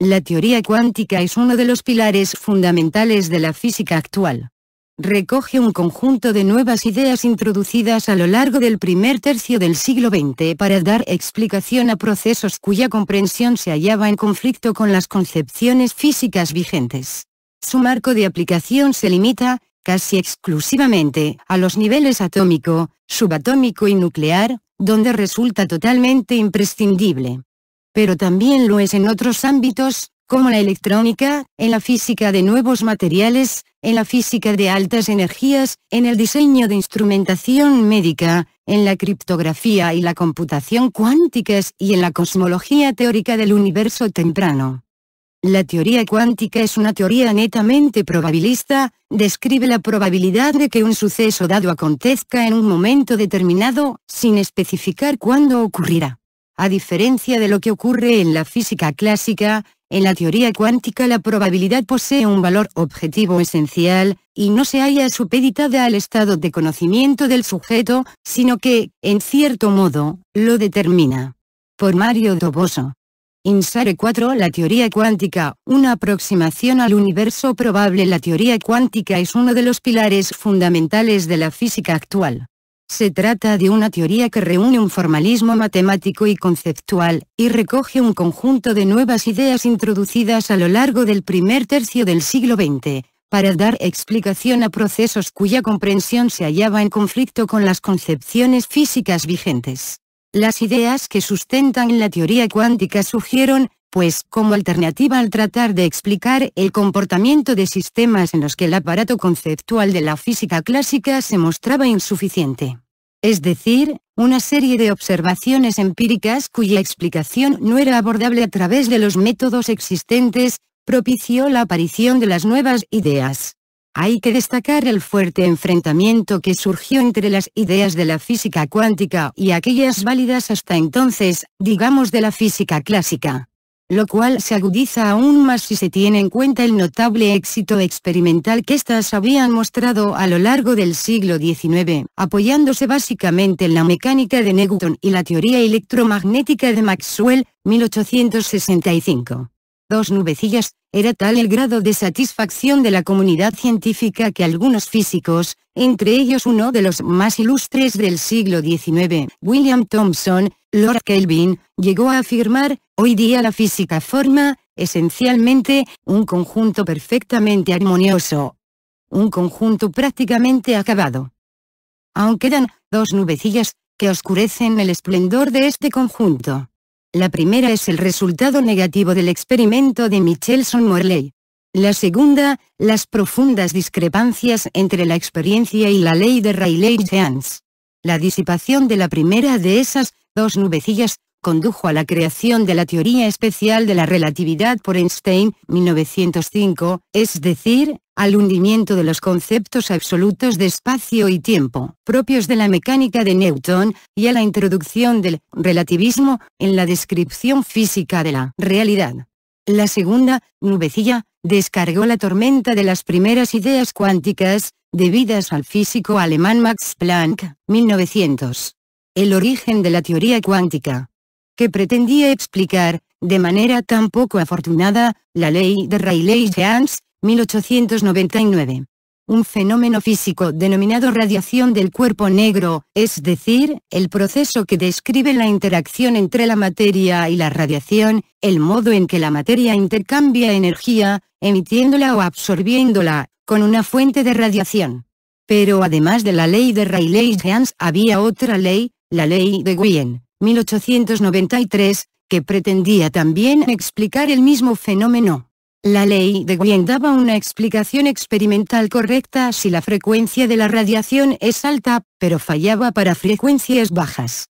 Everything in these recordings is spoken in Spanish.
La teoría cuántica es uno de los pilares fundamentales de la física actual. Recoge un conjunto de nuevas ideas introducidas a lo largo del primer tercio del siglo XX para dar explicación a procesos cuya comprensión se hallaba en conflicto con las concepciones físicas vigentes. Su marco de aplicación se limita, casi exclusivamente, a los niveles atómico, subatómico y nuclear, donde resulta totalmente imprescindible. Pero también lo es en otros ámbitos, como la electrónica, en la física de nuevos materiales, en la física de altas energías, en el diseño de instrumentación médica, en la criptografía y la computación cuánticas y en la cosmología teórica del universo temprano. La teoría cuántica es una teoría netamente probabilista, describe la probabilidad de que un suceso dado acontezca en un momento determinado, sin especificar cuándo ocurrirá. A diferencia de lo que ocurre en la física clásica, en la teoría cuántica la probabilidad posee un valor objetivo esencial, y no se halla supeditada al estado de conocimiento del sujeto, sino que, en cierto modo, lo determina. Por Mario Doboso. Insare 4. La teoría cuántica, una aproximación al universo probable. La teoría cuántica es uno de los pilares fundamentales de la física actual. Se trata de una teoría que reúne un formalismo matemático y conceptual, y recoge un conjunto de nuevas ideas introducidas a lo largo del primer tercio del siglo XX, para dar explicación a procesos cuya comprensión se hallaba en conflicto con las concepciones físicas vigentes. Las ideas que sustentan la teoría cuántica surgieron, pues, como alternativa al tratar de explicar el comportamiento de sistemas en los que el aparato conceptual de la física clásica se mostraba insuficiente. Es decir, una serie de observaciones empíricas cuya explicación no era abordable a través de los métodos existentes, propició la aparición de las nuevas ideas. Hay que destacar el fuerte enfrentamiento que surgió entre las ideas de la física cuántica y aquellas válidas hasta entonces, digamos de la física clásica. Lo cual se agudiza aún más si se tiene en cuenta el notable éxito experimental que éstas habían mostrado a lo largo del siglo XIX, apoyándose básicamente en la mecánica de Newton y la teoría electromagnética de Maxwell, 1865. Era tal el grado de satisfacción de la comunidad científica que algunos físicos, entre ellos uno de los más ilustres del siglo XIX, William Thomson, Lord Kelvin, llegó a afirmar: hoy día la física forma, esencialmente, un conjunto perfectamente armonioso. Un conjunto prácticamente acabado. Aún quedan dos nubecillas que oscurecen el esplendor de este conjunto. La primera es el resultado negativo del experimento de Michelson-Morley. La segunda, las profundas discrepancias entre la experiencia y la ley de Rayleigh-Jeans. La disipación de la primera de esas dos nubecillas condujo a la creación de la teoría especial de la relatividad por Einstein, 1905, es decir, al hundimiento de los conceptos absolutos de espacio y tiempo, propios de la mecánica de Newton, y a la introducción del relativismo en la descripción física de la realidad. La segunda nubecilla descargó la tormenta de las primeras ideas cuánticas, debidas al físico alemán Max Planck, 1900. El origen de la teoría cuántica, que pretendía explicar, de manera tan poco afortunada, la ley de Rayleigh-Jeans, 1899. Un fenómeno físico denominado radiación del cuerpo negro, es decir, el proceso que describe la interacción entre la materia y la radiación, el modo en que la materia intercambia energía, emitiéndola o absorbiéndola, con una fuente de radiación. Pero además de la ley de Rayleigh-Jeans había otra ley, la ley de Wien, 1893, que pretendía también explicar el mismo fenómeno. La ley de Wien daba una explicación experimental correcta si la frecuencia de la radiación es alta, pero fallaba para frecuencias bajas.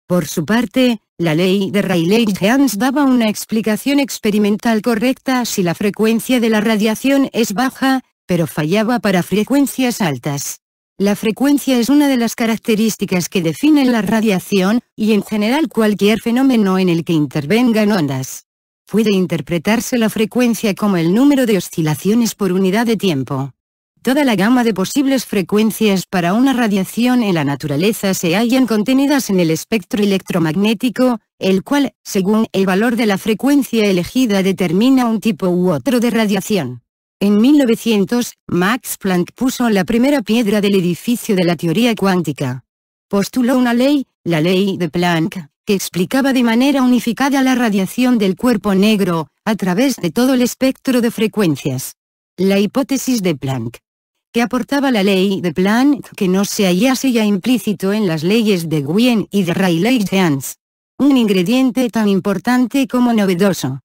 Por su parte, la ley de Rayleigh-Jeans daba una explicación experimental correcta si la frecuencia de la radiación es baja, pero fallaba para frecuencias altas. La frecuencia es una de las características que definen la radiación, y en general cualquier fenómeno en el que intervengan ondas. Puede interpretarse la frecuencia como el número de oscilaciones por unidad de tiempo. Toda la gama de posibles frecuencias para una radiación en la naturaleza se hallan contenidas en el espectro electromagnético, el cual, según el valor de la frecuencia elegida, determina un tipo u otro de radiación. En 1900, Max Planck puso la primera piedra del edificio de la teoría cuántica. Postuló una ley, la ley de Planck, que explicaba de manera unificada la radiación del cuerpo negro, a través de todo el espectro de frecuencias. La hipótesis de Planck, que aportaba la ley de Planck que no se hallase ya implícito en las leyes de Wien y de Rayleigh-Jeans. Un ingrediente tan importante como novedoso.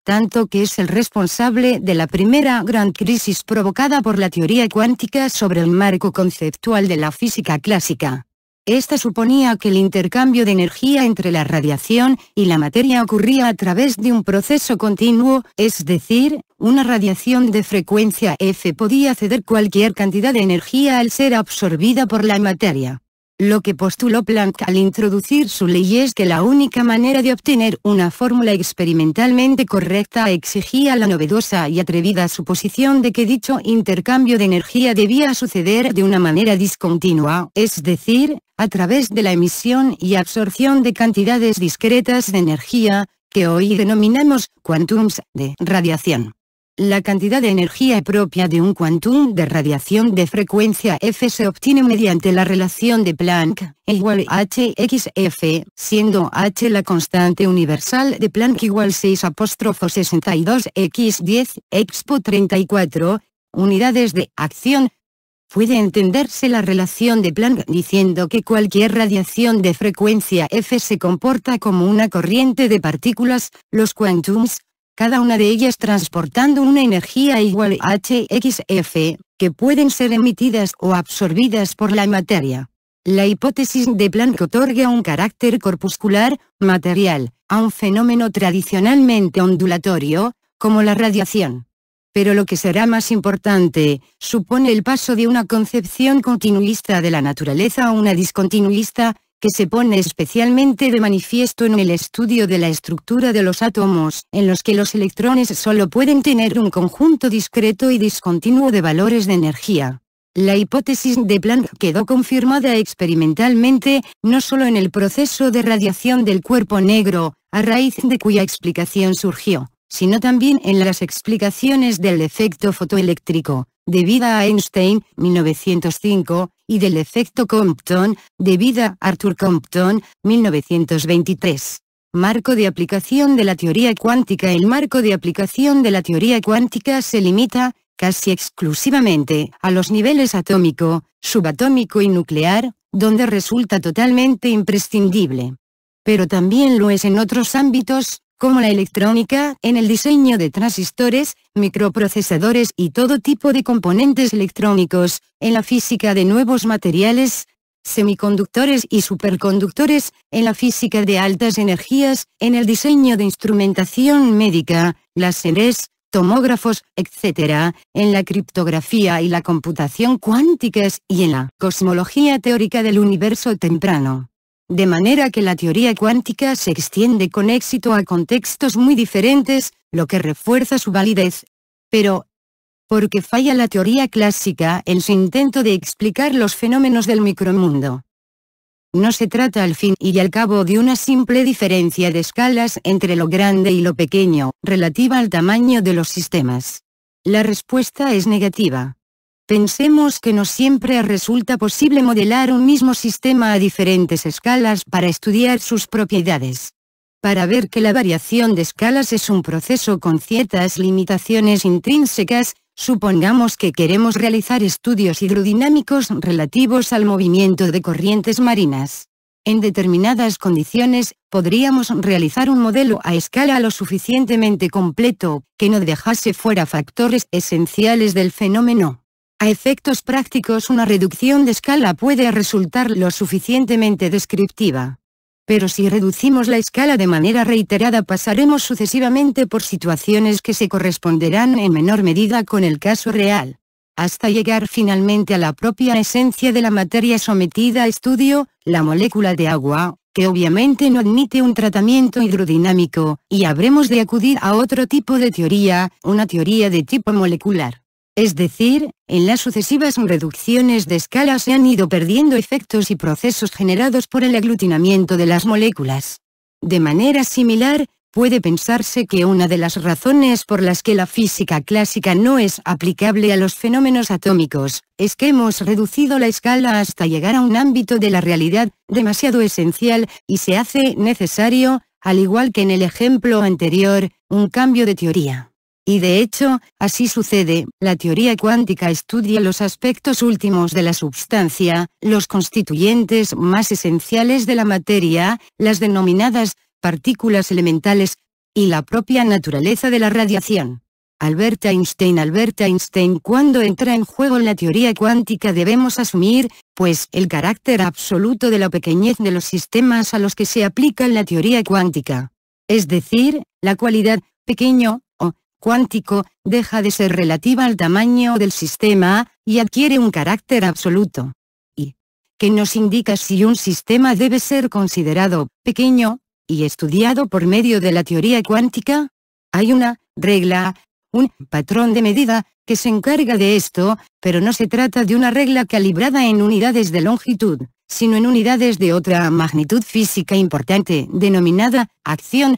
Tanto que es el responsable de la primera gran crisis provocada por la teoría cuántica sobre el marco conceptual de la física clásica. Esta suponía que el intercambio de energía entre la radiación y la materia ocurría a través de un proceso continuo, es decir, una radiación de frecuencia F podía ceder cualquier cantidad de energía al ser absorbida por la materia. Lo que postuló Planck al introducir su ley es que la única manera de obtener una fórmula experimentalmente correcta exigía la novedosa y atrevida suposición de que dicho intercambio de energía debía suceder de una manera discontinua, es decir, a través de la emisión y absorción de cantidades discretas de energía, que hoy denominamos quantums de radiación. La cantidad de energía propia de un quantum de radiación de frecuencia F se obtiene mediante la relación de Planck, E igual a hxf, siendo h la constante universal de Planck igual 6,62x10 expo 34, unidades de acción. Puede entenderse la relación de Planck diciendo que cualquier radiación de frecuencia F se comporta como una corriente de partículas, los quantums, cada una de ellas transportando una energía igual a hxf, que pueden ser emitidas o absorbidas por la materia. La hipótesis de Planck otorga un carácter corpuscular, material, a un fenómeno tradicionalmente ondulatorio, como la radiación. Pero lo que será más importante, supone el paso de una concepción continuista de la naturaleza a una discontinuista, que se pone especialmente de manifiesto en el estudio de la estructura de los átomos, en los que los electrones solo pueden tener un conjunto discreto y discontinuo de valores de energía. La hipótesis de Planck quedó confirmada experimentalmente, no solo en el proceso de radiación del cuerpo negro, a raíz de cuya explicación surgió, sino también en las explicaciones del efecto fotoeléctrico, debida a Einstein, 1905, y del efecto Compton, debida a Arthur Compton, 1923. Marco de aplicación de la teoría cuántica. El marco de aplicación de la teoría cuántica se limita, casi exclusivamente, a los niveles atómico, subatómico y nuclear, donde resulta totalmente imprescindible. Pero también lo es en otros ámbitos, como la electrónica, en el diseño de transistores, microprocesadores y todo tipo de componentes electrónicos, en la física de nuevos materiales, semiconductores y superconductores, en la física de altas energías, en el diseño de instrumentación médica, láseres, tomógrafos, etc., en la criptografía y la computación cuánticas y en la cosmología teórica del universo temprano. De manera que la teoría cuántica se extiende con éxito a contextos muy diferentes, lo que refuerza su validez. Pero, ¿por qué falla la teoría clásica en su intento de explicar los fenómenos del micromundo? No se trata al fin y al cabo de una simple diferencia de escalas entre lo grande y lo pequeño, relativa al tamaño de los sistemas. La respuesta es negativa. Pensemos que no siempre resulta posible modelar un mismo sistema a diferentes escalas para estudiar sus propiedades. Para ver que la variación de escalas es un proceso con ciertas limitaciones intrínsecas, supongamos que queremos realizar estudios hidrodinámicos relativos al movimiento de corrientes marinas. En determinadas condiciones, podríamos realizar un modelo a escala lo suficientemente completo, que no dejase fuera factores esenciales del fenómeno. A efectos prácticos, una reducción de escala puede resultar lo suficientemente descriptiva. Pero si reducimos la escala de manera reiterada, pasaremos sucesivamente por situaciones que se corresponderán en menor medida con el caso real, hasta llegar finalmente a la propia esencia de la materia sometida a estudio, la molécula de agua, que obviamente no admite un tratamiento hidrodinámico, y habremos de acudir a otro tipo de teoría, una teoría de tipo molecular. Es decir, en las sucesivas reducciones de escala se han ido perdiendo efectos y procesos generados por el aglutinamiento de las moléculas. De manera similar, puede pensarse que una de las razones por las que la física clásica no es aplicable a los fenómenos atómicos, es que hemos reducido la escala hasta llegar a un ámbito de la realidad demasiado esencial, y se hace necesario, al igual que en el ejemplo anterior, un cambio de teoría. Y de hecho, así sucede. La teoría cuántica estudia los aspectos últimos de la substancia, los constituyentes más esenciales de la materia, las denominadas partículas elementales, y la propia naturaleza de la radiación. Albert Einstein, cuando entra en juego la teoría cuántica debemos asumir, pues, el carácter absoluto de la pequeñez de los sistemas a los que se aplica la teoría cuántica. Es decir, la cualidad pequeño o cuántico deja de ser relativa al tamaño del sistema y adquiere un carácter absoluto. ¿Y qué nos indica si un sistema debe ser considerado pequeño y estudiado por medio de la teoría cuántica? Hay una regla, un patrón de medida, que se encarga de esto, pero no se trata de una regla calibrada en unidades de longitud, sino en unidades de otra magnitud física importante, denominada acción.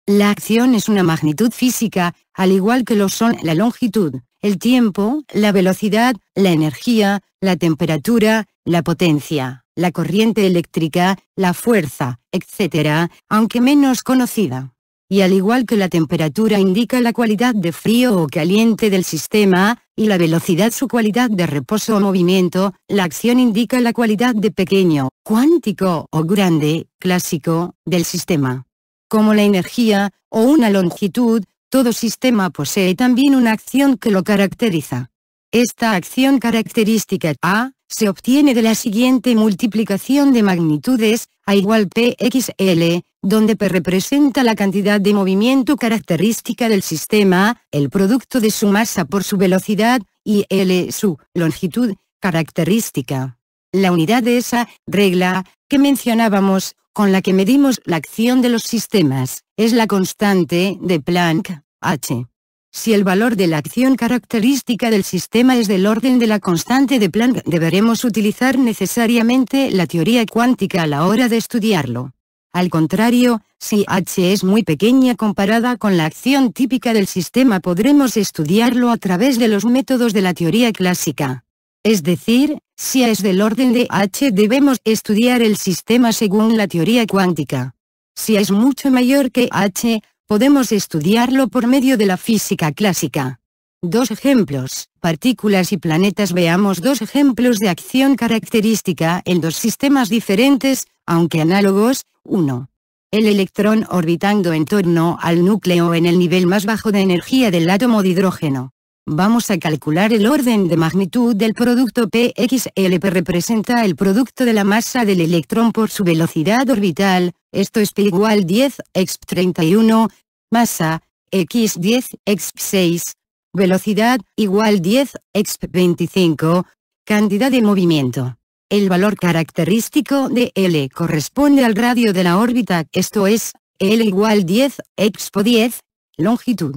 La acción es una magnitud física, al igual que lo son la longitud, el tiempo, la velocidad, la energía, la temperatura, la potencia, la corriente eléctrica, la fuerza, etc., aunque menos conocida. Y al igual que la temperatura indica la cualidad de frío o caliente del sistema, y la velocidad su cualidad de reposo o movimiento, la acción indica la cualidad de pequeño, cuántico o grande, clásico, del sistema. Como la energía, o una longitud, todo sistema posee también una acción que lo caracteriza. Esta acción característica A se obtiene de la siguiente multiplicación de magnitudes, A igual pxl, donde P representa la cantidad de movimiento característica del sistema, el producto de su masa por su velocidad, y L su longitud característica. La unidad de esa regla que mencionábamos, con la que medimos la acción de los sistemas, es la constante de Planck, h. Si el valor de la acción característica del sistema es del orden de la constante de Planck, deberemos utilizar necesariamente la teoría cuántica a la hora de estudiarlo. Al contrario, si h es muy pequeña comparada con la acción típica del sistema, podremos estudiarlo a través de los métodos de la teoría clásica. Es decir, si A es del orden de h, debemos estudiar el sistema según la teoría cuántica. Si A es mucho mayor que h, podemos estudiarlo por medio de la física clásica. Dos ejemplos, partículas y planetas. Veamos dos ejemplos de acción característica en dos sistemas diferentes, aunque análogos. 1. El electrón orbitando en torno al núcleo en el nivel más bajo de energía del átomo de hidrógeno. Vamos a calcular el orden de magnitud del producto pxl. P representa el producto de la masa del electrón por su velocidad orbital, esto es P igual 10 exp 31, masa, x 10 exp 6, velocidad, igual 10 exp 25, cantidad de movimiento. El valor característico de L corresponde al radio de la órbita, esto es, L igual 10 expo 10, longitud.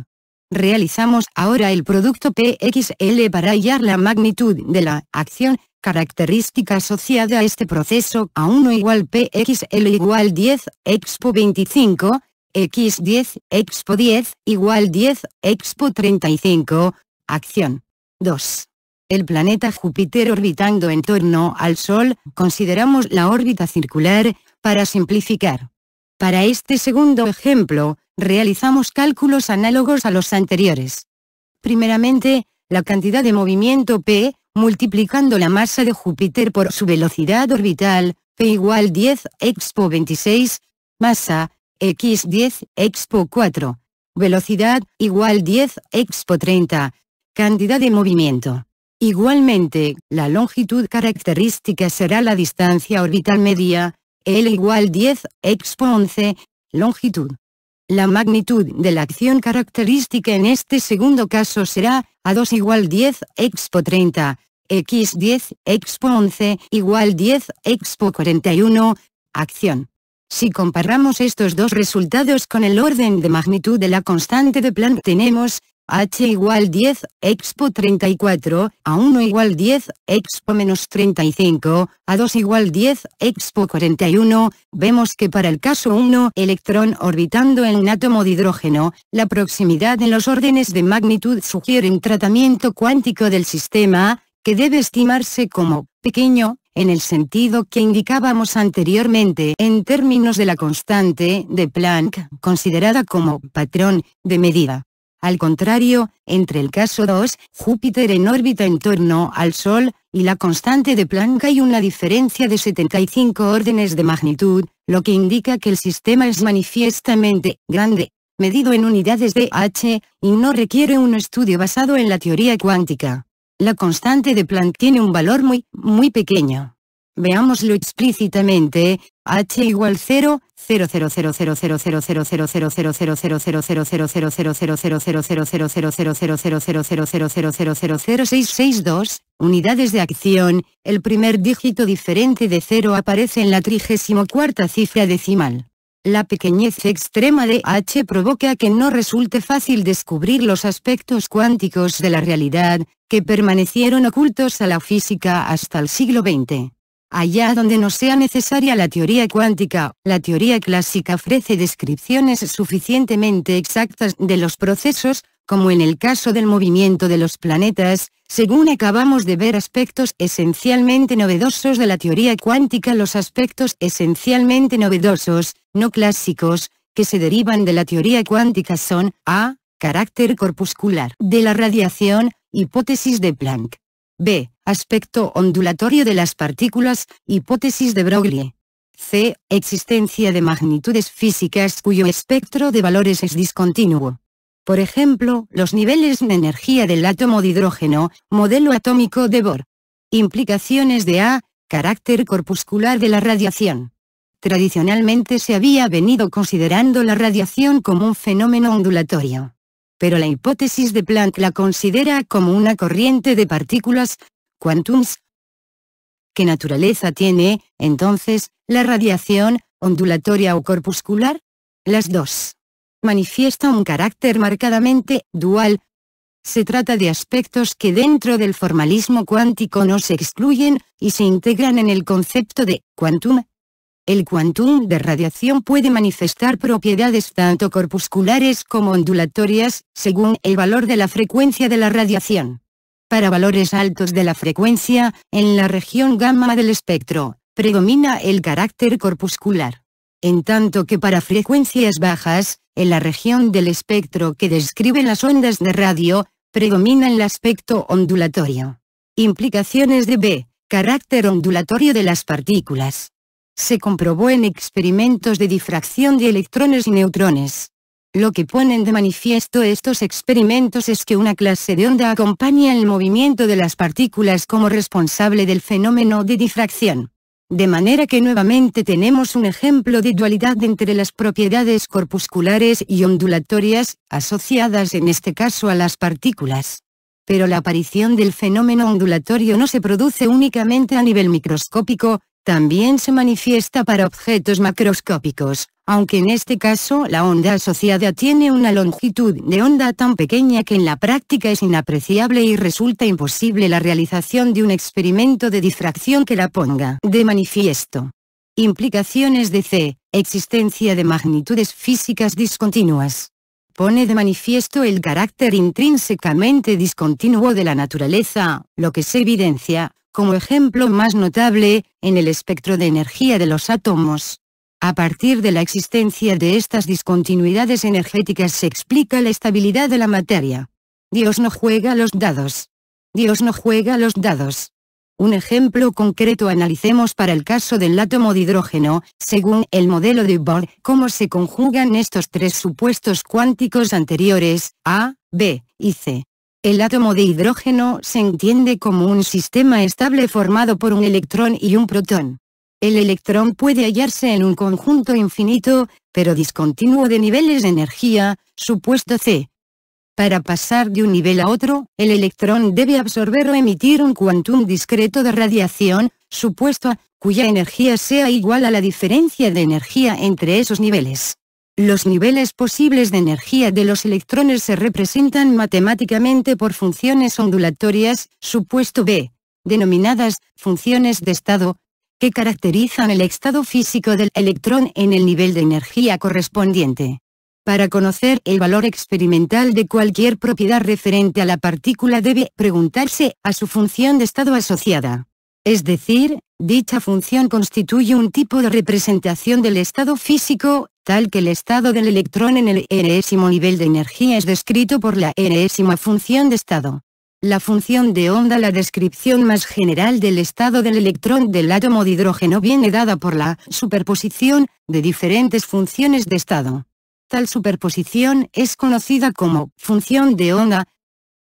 Realizamos ahora el producto pxl para hallar la magnitud de la acción característica asociada a este proceso. A1 igual pxl igual 10 expo 25, x10 expo 10 igual 10 expo 35, acción. 2. El planeta Júpiter orbitando en torno al Sol. Consideramos la órbita circular, para simplificar. Para este segundo ejemplo, realizamos cálculos análogos a los anteriores. Primeramente, la cantidad de movimiento P, multiplicando la masa de Júpiter por su velocidad orbital, P igual 10 expo 26, masa, x 10 expo 4, velocidad, igual 10 expo 30, cantidad de movimiento. Igualmente, la longitud característica será la distancia orbital media, L igual 10 expo 11, longitud. La magnitud de la acción característica en este segundo caso será A2 igual 10 expo 30, x 10 expo 11 igual 10 expo 41, acción. Si comparamos estos dos resultados con el orden de magnitud de la constante de Planck, tenemos H igual 10, expo 34, A1 igual 10, expo menos 35, A2 igual 10, expo 41, vemos que para el caso 1, electrón orbitando en un átomo de hidrógeno, la proximidad en los órdenes de magnitud sugiere un tratamiento cuántico del sistema, que debe estimarse como pequeño, en el sentido que indicábamos anteriormente en términos de la constante de Planck, considerada como patrón de medida. Al contrario, entre el caso 2, Júpiter en órbita en torno al Sol, y la constante de Planck hay una diferencia de 75 órdenes de magnitud, lo que indica que el sistema es manifiestamente grande, medido en unidades de h, y no requiere un estudio basado en la teoría cuántica. La constante de Planck tiene un valor muy pequeño. Veámoslo explícitamente, h igual 0, 0,000000000000000000000000000000000000000000000000000000000000000000000000000000000000000000000000000000000000000000000000000000000000000000000000000000000000000000000000000000000000000000000000000000000000000000000000000000000000000000000000000000000000000000000000000000000000000000000000000000000000000000000000000000000000000000000000000000000000000000000000000000000000000000000000000000000000000000000000000000000000000000000000000000000000000000000000000000000000000000000000000000000000000000000000000000000000000000000000000000000000000000000000000อั่ provoca que no resulte fácil descubrir la pequeñez extrema de h provoca que no resulte fácil descubrir los aspectos cuánticos de la realidad, que permanecieron ocultos a la física hasta el siglo XX. Allá donde no sea necesaria la teoría cuántica, la teoría clásica ofrece descripciones suficientemente exactas de los procesos, como en el caso del movimiento de los planetas, según acabamos de ver aspectos esencialmente novedosos de la teoría cuántica. Los aspectos esencialmente novedosos, no clásicos, que se derivan de la teoría cuántica son, a. Carácter corpuscular de la radiación, hipótesis de Planck. B. Aspecto ondulatorio de las partículas, hipótesis de Broglie. C. Existencia de magnitudes físicas cuyo espectro de valores es discontinuo. Por ejemplo, los niveles de energía del átomo de hidrógeno, modelo atómico de Bohr. Implicaciones de A. Carácter corpuscular de la radiación. Tradicionalmente se había venido considerando la radiación como un fenómeno ondulatorio. Pero la hipótesis de Planck la considera como una corriente de partículas, quantums. ¿Qué naturaleza tiene, entonces, la radiación, ondulatoria o corpuscular? Las dos. Manifiesta un carácter marcadamente dual. Se trata de aspectos que dentro del formalismo cuántico no se excluyen, y se integran en el concepto de quantum. El quantum de radiación puede manifestar propiedades tanto corpusculares como ondulatorias, según el valor de la frecuencia de la radiación. Para valores altos de la frecuencia, en la región gamma del espectro, predomina el carácter corpuscular. En tanto que para frecuencias bajas, en la región del espectro que describe las ondas de radio, predomina el aspecto ondulatorio. Implicaciones de B. Carácter ondulatorio de las partículas. Se comprobó en experimentos de difracción de electrones y neutrones. Lo que ponen de manifiesto estos experimentos es que una clase de onda acompaña el movimiento de las partículas como responsable del fenómeno de difracción. De manera que nuevamente tenemos un ejemplo de dualidad entre las propiedades corpusculares y ondulatorias, asociadas en este caso a las partículas. Pero la aparición del fenómeno ondulatorio no se produce únicamente a nivel microscópico, también se manifiesta para objetos macroscópicos, aunque en este caso la onda asociada tiene una longitud de onda tan pequeña que en la práctica es inapreciable y resulta imposible la realización de un experimento de difracción que la ponga de manifiesto. Implicaciones de C. Existencia de magnitudes físicas discontinuas. Pone de manifiesto el carácter intrínsecamente discontinuo de la naturaleza, lo que se evidencia, como ejemplo más notable, en el espectro de energía de los átomos. A partir de la existencia de estas discontinuidades energéticas se explica la estabilidad de la materia. Dios no juega los dados. Dios no juega los dados. Un ejemplo concreto analicemos para el caso del átomo de hidrógeno, según el modelo de Bohr, cómo se conjugan estos tres supuestos cuánticos anteriores, A, B y C. El átomo de hidrógeno se entiende como un sistema estable formado por un electrón y un protón. El electrón puede hallarse en un conjunto infinito, pero discontinuo de niveles de energía, supuesto C. Para pasar de un nivel a otro, el electrón debe absorber o emitir un quantum discreto de radiación, supuesto A, cuya energía sea igual a la diferencia de energía entre esos niveles. Los niveles posibles de energía de los electrones se representan matemáticamente por funciones ondulatorias, supuesto B, denominadas funciones de estado, que caracterizan el estado físico del electrón en el nivel de energía correspondiente. Para conocer el valor experimental de cualquier propiedad referente a la partícula debe preguntarse a su función de estado asociada. Es decir, dicha función constituye un tipo de representación del estado físico, tal que el estado del electrón en el enésimo nivel de energía es descrito por la enésima función de estado. La función de onda, la descripción más general del estado del electrón del átomo de hidrógeno, viene dada por la superposición de diferentes funciones de estado. Tal superposición es conocida como función de onda.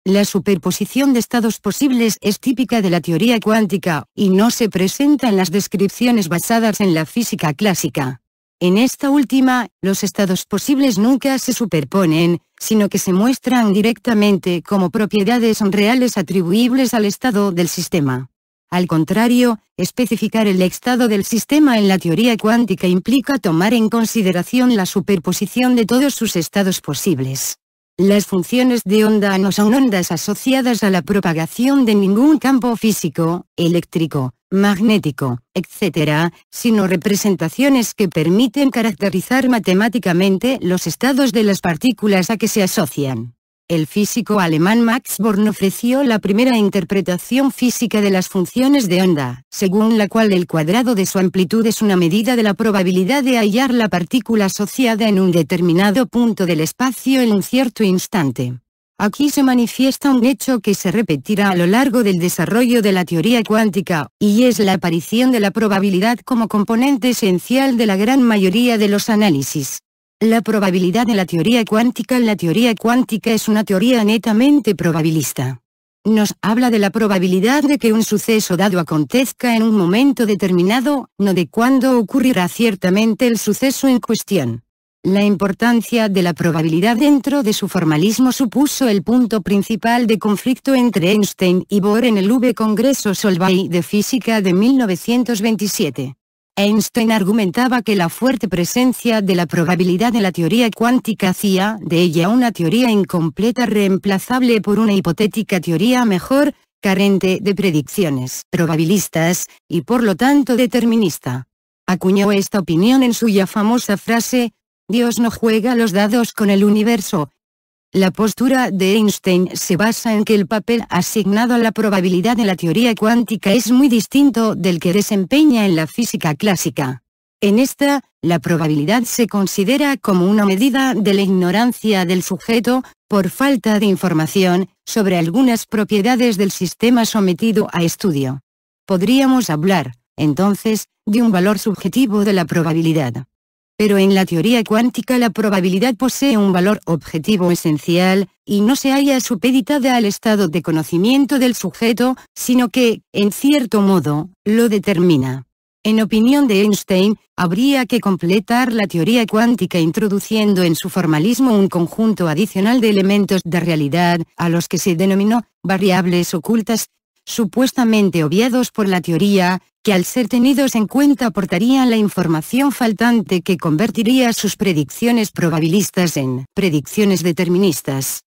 La superposición de estados posibles es típica de la teoría cuántica, y no se presenta en las descripciones basadas en la física clásica. En esta última, los estados posibles nunca se superponen, sino que se muestran directamente como propiedades reales atribuibles al estado del sistema. Al contrario, especificar el estado del sistema en la teoría cuántica implica tomar en consideración la superposición de todos sus estados posibles. Las funciones de onda no son ondas asociadas a la propagación de ningún campo físico, eléctrico, magnético, etc., sino representaciones que permiten caracterizar matemáticamente los estados de las partículas a que se asocian. El físico alemán Max Born ofreció la primera interpretación física de las funciones de onda, según la cual el cuadrado de su amplitud es una medida de la probabilidad de hallar la partícula asociada en un determinado punto del espacio en un cierto instante. Aquí se manifiesta un hecho que se repetirá a lo largo del desarrollo de la teoría cuántica, y es la aparición de la probabilidad como componente esencial de la gran mayoría de los análisis. La probabilidad de la teoría cuántica. La teoría cuántica es una teoría netamente probabilista. Nos habla de la probabilidad de que un suceso dado acontezca en un momento determinado, no de cuándo ocurrirá ciertamente el suceso en cuestión. La importancia de la probabilidad dentro de su formalismo supuso el punto principal de conflicto entre Einstein y Bohr en el V-Congreso Solvay de Física de 1927. Einstein argumentaba que la fuerte presencia de la probabilidad en la teoría cuántica hacía de ella una teoría incompleta reemplazable por una hipotética teoría mejor, carente de predicciones probabilistas, y por lo tanto determinista. Acuñó esta opinión en su ya famosa frase: Dios no juega los dados con el universo. La postura de Einstein se basa en que el papel asignado a la probabilidad de la teoría cuántica es muy distinto del que desempeña en la física clásica. En esta, la probabilidad se considera como una medida de la ignorancia del sujeto, por falta de información, sobre algunas propiedades del sistema sometido a estudio. Podríamos hablar, entonces, de un valor subjetivo de la probabilidad. Pero en la teoría cuántica la probabilidad posee un valor objetivo esencial, y no se halla supeditada al estado de conocimiento del sujeto, sino que, en cierto modo, lo determina. En opinión de Einstein, habría que completar la teoría cuántica introduciendo en su formalismo un conjunto adicional de elementos de realidad, a los que se denominó variables ocultas, supuestamente obviados por la teoría, que al ser tenidos en cuenta aportarían la información faltante que convertiría sus predicciones probabilistas en predicciones deterministas.